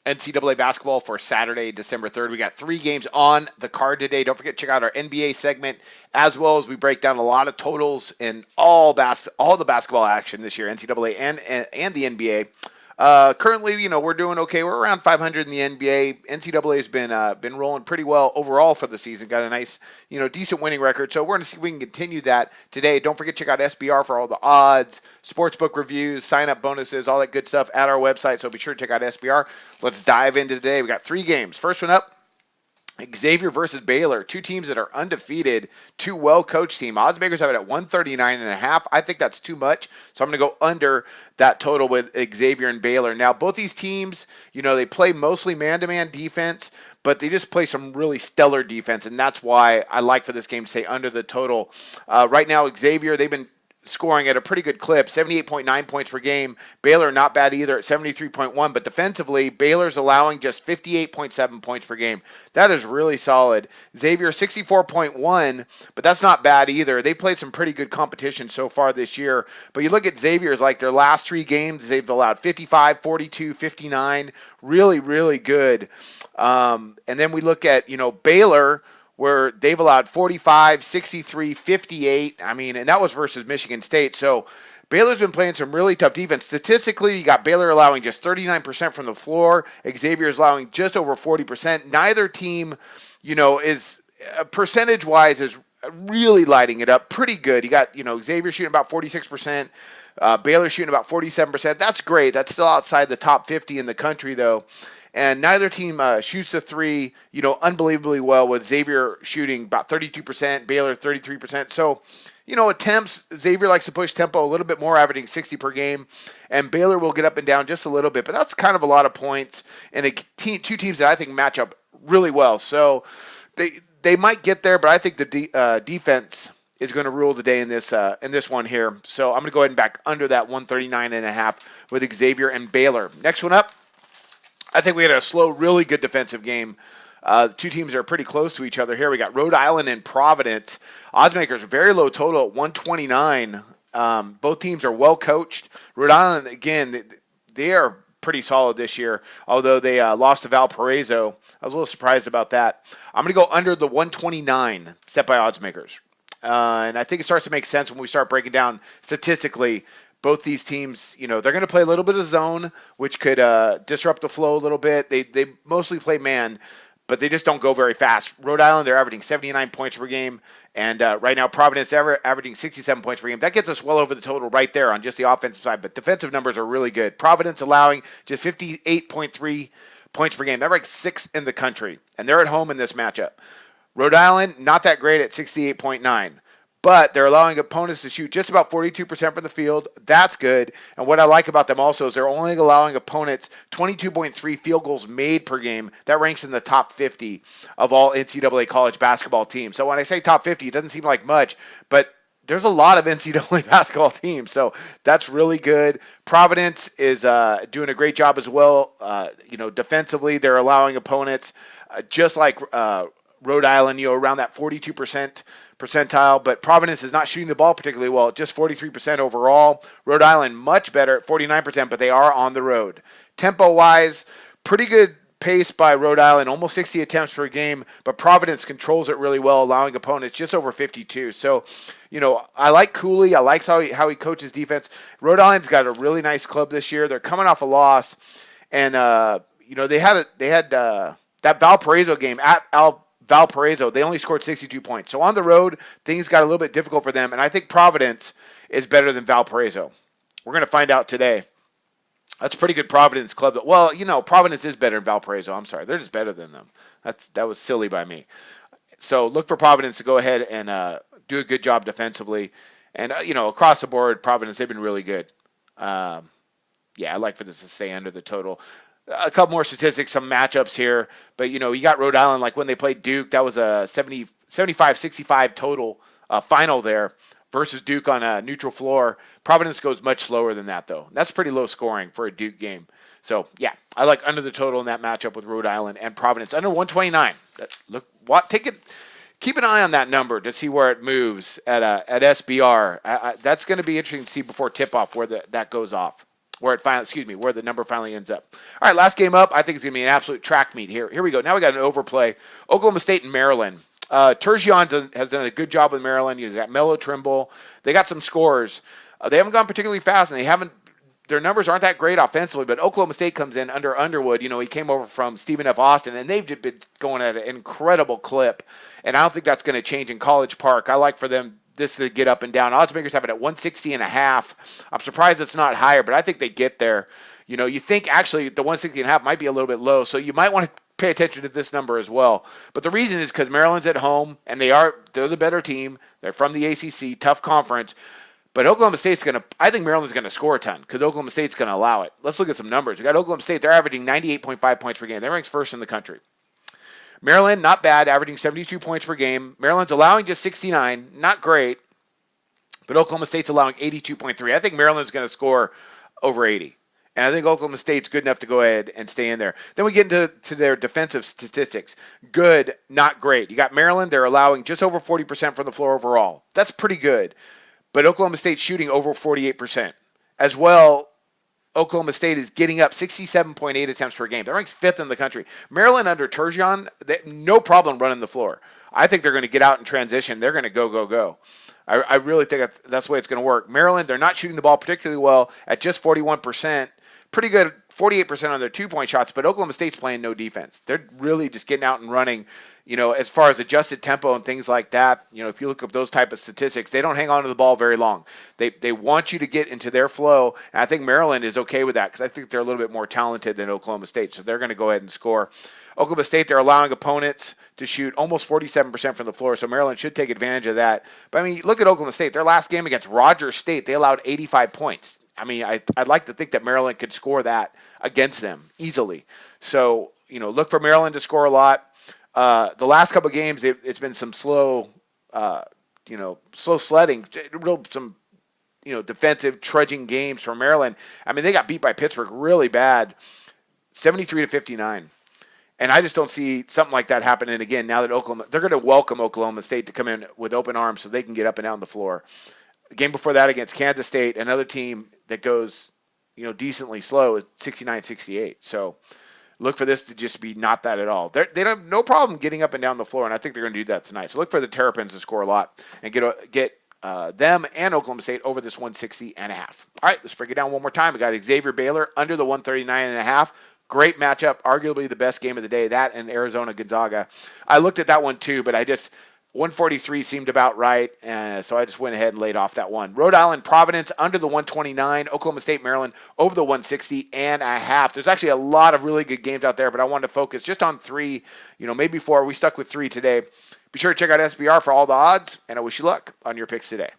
NCAA basketball for Saturday, December 3rd. We got 3 games on the card today. Don't forget to check out our NBA segment, as well as we break down a lot of totals and all the basketball action this year, NCAA and the NBA. Currently, we're doing okay. We're around 500 in the NBA. NCAA has been rolling pretty well overall for the season. Got a nice, decent winning record. So we're going to see if we can continue that today. Don't forget to check out SBR for all the odds, sportsbook reviews, sign up bonuses, all that good stuff at our website. So be sure to check out SBR. Let's dive into today. We got 3 games. First one up, Xavier versus Baylor, 2 teams that are undefeated, 2 well-coached teams. Odds makers have it at 139.5. I think that's too much, so I'm going to go under that total with Xavier and Baylor. Now, both these teams, they play mostly man-to-man defense, but they just play some really stellar defense, and that's why I like for this game to stay under the total. Right now, Xavier, they've been scoring at a pretty good clip, 78.9 points per game. Baylor not bad either at 73.1, but defensively, Baylor's allowing just 58.7 points per game. That is really solid. Xavier 64.1, but that's not bad either. They played some pretty good competition so far this year, but you look at Xavier's, like their last 3 games, they've allowed 55, 42, 59, really, really good. And then we look at, Baylor, where they've allowed 45, 63, 58. And that was versus Michigan State. So Baylor's been playing some really tough defense. Statistically, you got Baylor allowing just 39% from the floor. Xavier's allowing just over 40%. Neither team, is percentage-wise is really lighting it up pretty good. You got, Xavier shooting about 46%. Baylor shooting about 47%. That's great. That's still outside the top 50 in the country, though. And neither team shoots the 3, unbelievably well, with Xavier shooting about 32%, Baylor 33%. So, attempts, Xavier likes to push tempo a little bit more, averaging 60 per game, and Baylor will get up and down just a little bit. But that's kind of a lot of points, and 2 teams that I think match up really well. So they might get there, but I think the defense is going to rule the day in this one here. So I'm going to go ahead and back under that 139.5 with Xavier and Baylor. Next one up, I think we had a slow, really good defensive game. 2 teams are pretty close to each other here. We got Rhode Island and Providence. Oddsmakers, very low total at 129. Both teams are well coached. Rhode Island, again, they are pretty solid this year, although they lost to Valparaiso. I was a little surprised about that. I'm going to go under the 129 set by oddsmakers. And I think it starts to make sense when we start breaking down statistically. Both these teams, they're going to play a little bit of zone, which could disrupt the flow a little bit. They mostly play man, but they just don't go very fast. Rhode Island, they're averaging 79 points per game, and right now Providence, they're averaging 67 points per game. That gets us well over the total right there on just the offensive side, but defensive numbers are really good. Providence allowing just 58.3 points per game. They're like 6th in the country, and they're at home in this matchup. Rhode Island, not that great at 68.9. But they're allowing opponents to shoot just about 42% from the field. That's good. And what I like about them also is they're only allowing opponents 22.3 field goals made per game. That ranks in the top 50 of all NCAA college basketball teams. So when I say top 50, it doesn't seem like much, but there's a lot of NCAA basketball teams. So that's really good. Providence is doing a great job as well. Defensively, they're allowing opponents just like Rhode Island, around that 42% percentile, but Providence is not shooting the ball particularly well, just 43% overall. Rhode Island much better at 49%, but they are on the road. Tempo-wise, pretty good pace by Rhode Island, almost 60 attempts per game, but Providence controls it really well, allowing opponents just over 52. So, I like Cooley. I like how he coaches defense. Rhode Island's got a really nice club this year. They're coming off a loss, and they had that Valparaiso game at Valparaiso, they only scored 62 points. So on the road, things got a little bit difficult for them, and I think Providence is better than Valparaiso. We're going to find out today. That's a pretty good Providence club. Well, Providence is better than Valparaiso. I'm sorry. They're just better than them. That was silly by me. So look for Providence to go ahead and do a good job defensively. And, across the board, Providence, they've been really good. I like for this to stay under the total. A couple more statistics, some matchups here, but you got Rhode Island, like when they played Duke, that was a 75-65 total final there versus Duke on a neutral floor. Providence goes much slower than that, though. That's pretty low scoring for a Duke game. So I like under the total in that matchup with Rhode Island and Providence under 129. Keep an eye on that number to see where it moves at SBR. That's going to be interesting to see before tip off where that goes off. where the number finally ends up. All right, last game up. I think it's going to be an absolute track meet here. Here we go. Now we got an overplay. Oklahoma State and Maryland. Turgeon has done a good job with Maryland. You got Melo Trimble. They got some scores. They haven't gone particularly fast, and their numbers aren't that great offensively, but Oklahoma State comes in under Underwood. He came over from Stephen F. Austin, and they've just been going at an incredible clip, and I don't think that's going to change in College Park. I like for them this to get up and down. Odds makers have it at 160.5. I'm surprised it's not higher, but I think they get there. You think actually the 160.5 might be a little bit low, so you might want to pay attention to this number as well. But the reason is because Maryland's at home, and they're the better team. They're from the ACC, tough conference. But Oklahoma State's I think Maryland's going to score a ton because Oklahoma State's going to allow it. Let's look at some numbers. We got Oklahoma State. They're averaging 98.5 points per game. They're ranked first in the country. Maryland, not bad, averaging 72 points per game. Maryland's allowing just 69, not great. But Oklahoma State's allowing 82.3. I think Maryland's going to score over 80. And I think Oklahoma State's good enough to go ahead and stay in there. Then we get into their defensive statistics. Good, not great. You got Maryland. They're allowing just over 40% from the floor overall. That's pretty good. But Oklahoma State's shooting over 48%. As well, Oklahoma State is getting up 67.8 attempts per game. They're ranked fifth in the country. Maryland under Turgeon, no problem running the floor. I think they're going to get out in transition. They're going to go. I really think that's the way it's going to work. Maryland, they're not shooting the ball particularly well at just 41%. Pretty good, 48% on their two-point shots, but Oklahoma State's playing no defense. They're really just getting out and running, as far as adjusted tempo and things like that. If you look up those type of statistics, they don't hang on to the ball very long. They want you to get into their flow, and I think Maryland is okay with that because I think they're a little bit more talented than Oklahoma State, so they're going to go ahead and score. Oklahoma State, they're allowing opponents to shoot almost 47% from the floor, so Maryland should take advantage of that. But, look at Oklahoma State. Their last game against Rogers State, they allowed 85 points. I'd like to think that Maryland could score that against them easily. So, look for Maryland to score a lot. The last couple of games, it's been some slow sledding, some defensive trudging games for Maryland. They got beat by Pittsburgh really bad, 73-59. And I just don't see something like that happening again now that they're going to welcome Oklahoma State to come in with open arms so they can get up and down the floor. The game before that against Kansas State, another team that goes, decently slow, is 69-68. So look for this to just be not that at all. They don't have no problem getting up and down the floor, and I think they're going to do that tonight. So look for the Terrapins to score a lot and get them and Oklahoma State over this 160.5. All right, let's break it down one more time. We got Xavier Baylor under the 139.5. Great matchup, arguably the best game of the day, that and Arizona Gonzaga. I looked at that one too, but 143 seemed about right, so I just went ahead and laid off that one. Rhode Island Providence under the 129, Oklahoma State Maryland over the 160.5. There's actually a lot of really good games out there, but I wanted to focus just on 3, maybe 4. We stuck with 3 today. Be sure to check out SBR for all the odds, and I wish you luck on your picks today.